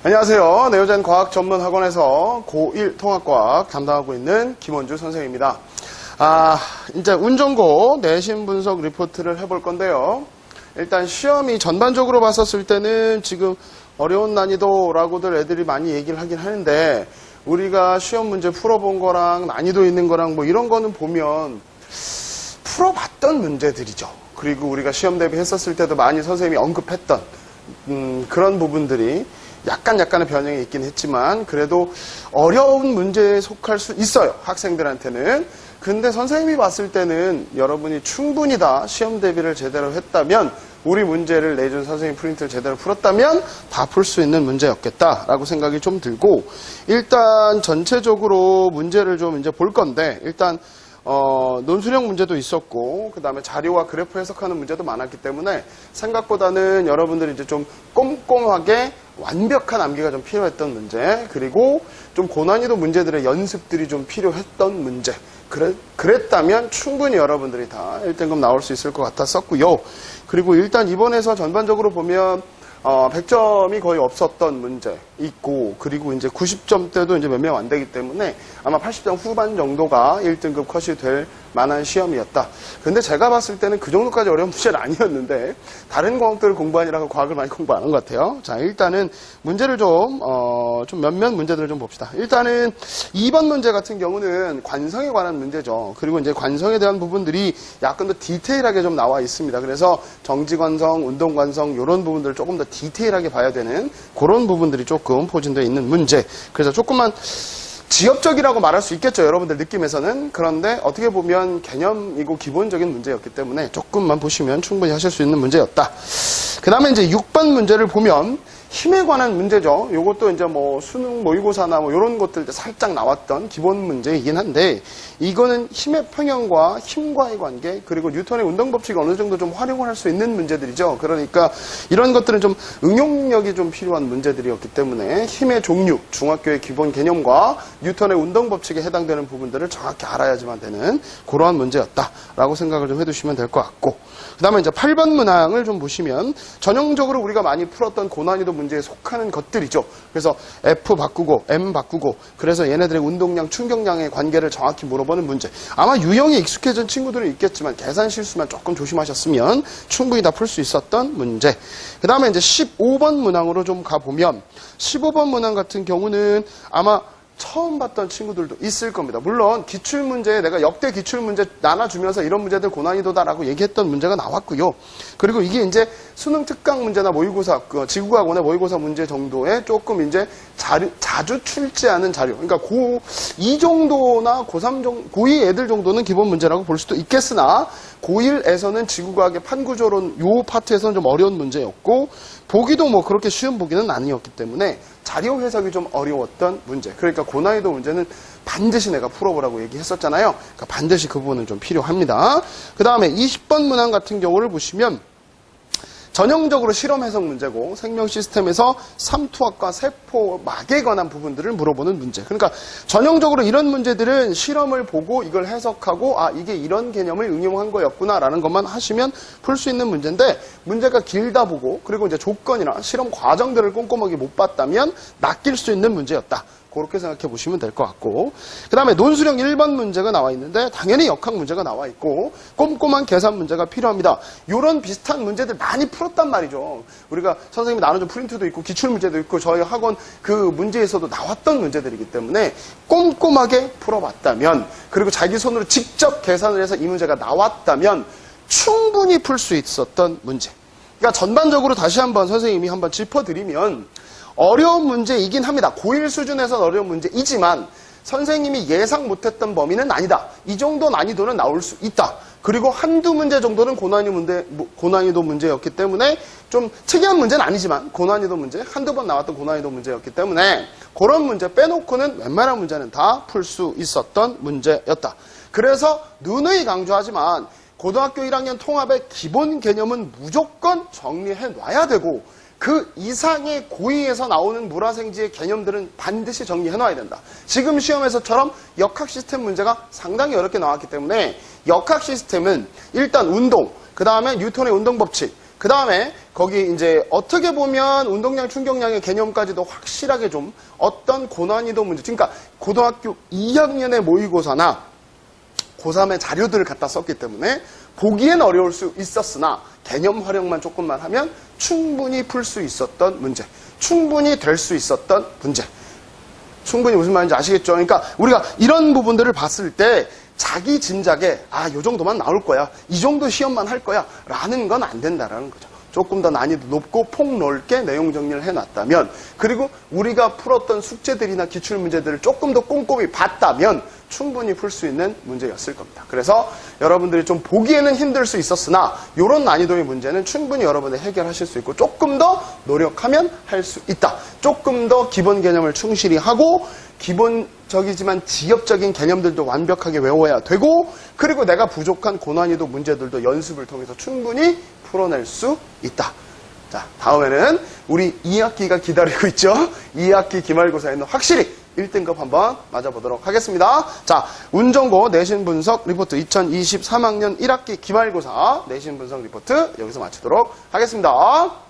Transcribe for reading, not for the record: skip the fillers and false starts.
안녕하세요. 네오젠 과학전문학원에서 고1 통합과학 담당하고 있는 김원주 선생입니다. 이제 운전고 내신 분석 리포트를 해볼 건데요. 일단 시험이 전반적으로 봤었을 때는 지금 어려운 난이도라고들 애들이 많이 얘기를 하긴 하는데, 우리가 시험 문제 풀어본 거랑 난이도 있는 거랑 뭐 이런 거는 보면 풀어봤던 문제들이죠. 그리고 우리가 시험 대비했었을 때도 많이 선생님이 언급했던 그런 부분들이 약간의 변형이 있긴 했지만 그래도 어려운 문제에 속할 수 있어요, 학생들한테는. 근데 선생님이 봤을 때는 여러분이 충분히 다 시험 대비를 제대로 했다면, 우리 문제를 내준 선생님 프린트를 제대로 풀었다면 다 풀 수 있는 문제였겠다라고 생각이 좀 들고, 일단 전체적으로 문제를 좀 이제 볼 건데, 일단 논술형 문제도 있었고, 그 다음에 자료와 그래프 해석하는 문제도 많았기 때문에 생각보다는 여러분들이 이제 좀 꼼꼼하게 완벽한 암기가 좀 필요했던 문제, 그리고 좀 고난이도 문제들의 연습들이 좀 필요했던 문제, 그랬다면 충분히 여러분들이 다 1등급 나올 수 있을 것 같았었고요. 그리고 일단 이번에서 전반적으로 보면 100점이 거의 없었던 문제 있고, 그리고 이제 90점대도 이제 몇 명 안 되기 때문에 아마 80점 후반 정도가 1등급 컷이 될 만한 시험이었다. 근데 제가 봤을 때는 그 정도까지 어려운 문제는 아니었는데, 다른 과목들을 공부하느라고 과학을 많이 공부 안 한 것 같아요. 자, 일단은 문제를 좀 몇몇 문제들을 좀 봅시다. 일단은 2번 문제 같은 경우는 관성에 관한 문제죠. 그리고 이제 관성에 대한 부분들이 약간 더 디테일하게 좀 나와 있습니다. 그래서 정지관성, 운동관성 이런 부분들을 조금 더 디테일하게 봐야 되는 그런 부분들이 조금 포진되어 있는 문제. 그래서 조금만 지엽적이라고 말할 수 있겠죠, 여러분들 느낌에서는. 그런데 어떻게 보면 개념이고 기본적인 문제였기 때문에 조금만 보시면 충분히 하실 수 있는 문제였다. 그 다음에 이제 6번 문제를 보면 힘에 관한 문제죠. 요것도 이제 뭐 수능 모의고사나 뭐 이런 것들 살짝 나왔던 기본 문제이긴 한데, 이거는 힘의 평형과 힘과의 관계, 그리고 뉴턴의 운동 법칙을 어느 정도 좀 활용을 할 수 있는 문제들이죠. 그러니까 이런 것들은 좀 응용력이 좀 필요한 문제들이었기 때문에 힘의 종류, 중학교의 기본 개념과 뉴턴의 운동 법칙에 해당되는 부분들을 정확히 알아야지만 되는 그러한 문제였다라고 생각을 좀 해두시면 될 것 같고, 그 다음에 이제 8번 문항을 좀 보시면 전형적으로 우리가 많이 풀었던 고난이도 문제에 속하는 것들이죠. 그래서 F 바꾸고 M 바꾸고, 그래서 얘네들의 운동량, 충격량의 관계를 정확히 물어보는 문제. 아마 유형에 익숙해진 친구들은 있겠지만 계산 실수만 조금 조심하셨으면 충분히 다 풀 수 있었던 문제. 그 다음에 이제 15번 문항으로 좀 가보면, 15번 문항 같은 경우는 아마 처음 봤던 친구들도 있을 겁니다. 물론 기출문제에 내가 역대 기출문제 나눠주면서 이런 문제들 고난이도다라고 얘기했던 문제가 나왔고요. 그리고 이게 이제 수능 특강 문제나 모의고사, 지구과학원의 모의고사 문제 정도에 조금 이제 자주 출제하는 자료. 그러니까 고2 정도나 고3 정도, 고2 애들 정도는 기본 문제라고 볼 수도 있겠으나, 고1에서는 지구과학의 판구조론 요 파트에서는 좀 어려운 문제였고, 보기도 뭐 그렇게 쉬운 보기는 아니었기 때문에 자료 해석이 좀 어려웠던 문제. 그러니까 고난이도 문제는 반드시 내가 풀어보라고 얘기했었잖아요. 그러니까 반드시 그 부분은 좀 필요합니다. 그 다음에 20번 문항 같은 경우를 보시면 전형적으로 실험 해석 문제고, 생명 시스템에서 삼투압과 세포막에 관한 부분들을 물어보는 문제. 그러니까 전형적으로 이런 문제들은 실험을 보고 이걸 해석하고, 이게 이런 개념을 응용한 거였구나라는 것만 하시면 풀 수 있는 문제인데, 문제가 길다 보고, 그리고 이제 조건이나 실험 과정들을 꼼꼼하게 못 봤다면 낚일 수 있는 문제였다. 그렇게 생각해 보시면 될 것 같고, 그 다음에 논술형 1번 문제가 나와 있는데 당연히 역학 문제가 나와 있고 꼼꼼한 계산 문제가 필요합니다. 이런 비슷한 문제들 많이 풀었단 말이죠. 우리가 선생님이 나눠준 프린트도 있고 기출문제도 있고 저희 학원 그 문제에서도 나왔던 문제들이기 때문에 꼼꼼하게 풀어봤다면, 그리고 자기 손으로 직접 계산을 해서 이 문제가 나왔다면 충분히 풀 수 있었던 문제. 그러니까 전반적으로 다시 한번 선생님이 한번 짚어드리면, 어려운 문제이긴 합니다. 고1 수준에서는 어려운 문제이지만 선생님이 예상 못했던 범위는 아니다. 이 정도 난이도는 나올 수 있다. 그리고 한두 문제 정도는 고난이도 문제였기 때문에, 좀 특이한 문제는 아니지만 고난이도 문제, 한두 번 나왔던 고난이도 문제였기 때문에 그런 문제 빼놓고는 웬만한 문제는 다 풀 수 있었던 문제였다. 그래서 누누이 강조하지만 고등학교 1학년 통합의 기본 개념은 무조건 정리해 놔야 되고, 그 이상의 고2에서 나오는 물화생지의 개념들은 반드시 정리해 놔야 된다. 지금 시험에서처럼 역학 시스템 문제가 상당히 어렵게 나왔기 때문에 역학 시스템은 일단 운동, 그 다음에 뉴턴의 운동 법칙, 그 다음에 거기 이제 어떻게 보면 운동량, 충격량의 개념까지도 확실하게 좀 어떤 고난이도 문제, 그러니까 고등학교 2학년의 모의고사나 고3의 자료들을 갖다 썼기 때문에 보기엔 어려울 수 있었으나 개념 활용만 조금만 하면 충분히 풀 수 있었던 문제, 충분히 될 수 있었던 문제. 충분히 무슨 말인지 아시겠죠? 그러니까 우리가 이런 부분들을 봤을 때 자기 짐작에 요 정도만 나올 거야, 이 정도 시험만 할 거야 라는 건 안 된다라는 거죠. 조금 더 난이도 높고 폭넓게 내용 정리를 해놨다면, 그리고 우리가 풀었던 숙제들이나 기출문제들을 조금 더 꼼꼼히 봤다면 충분히 풀 수 있는 문제였을 겁니다. 그래서 여러분들이 좀 보기에는 힘들 수 있었으나 이런 난이도의 문제는 충분히 여러분이 해결하실 수 있고 조금 더 노력하면 할 수 있다. 조금 더 기본 개념을 충실히 하고 기본적이지만 지엽적인 개념들도 완벽하게 외워야 되고, 그리고 내가 부족한 고난이도 문제들도 연습을 통해서 충분히 풀어낼 수 있다. 자, 다음에는 우리 2학기가 기다리고 있죠. 2학기 기말고사에는 확실히 1등급 한번 맞아보도록 하겠습니다. 자, 운전고 내신 분석 리포트 2023학년 1학기 기말고사 내신 분석 리포트 여기서 마치도록 하겠습니다.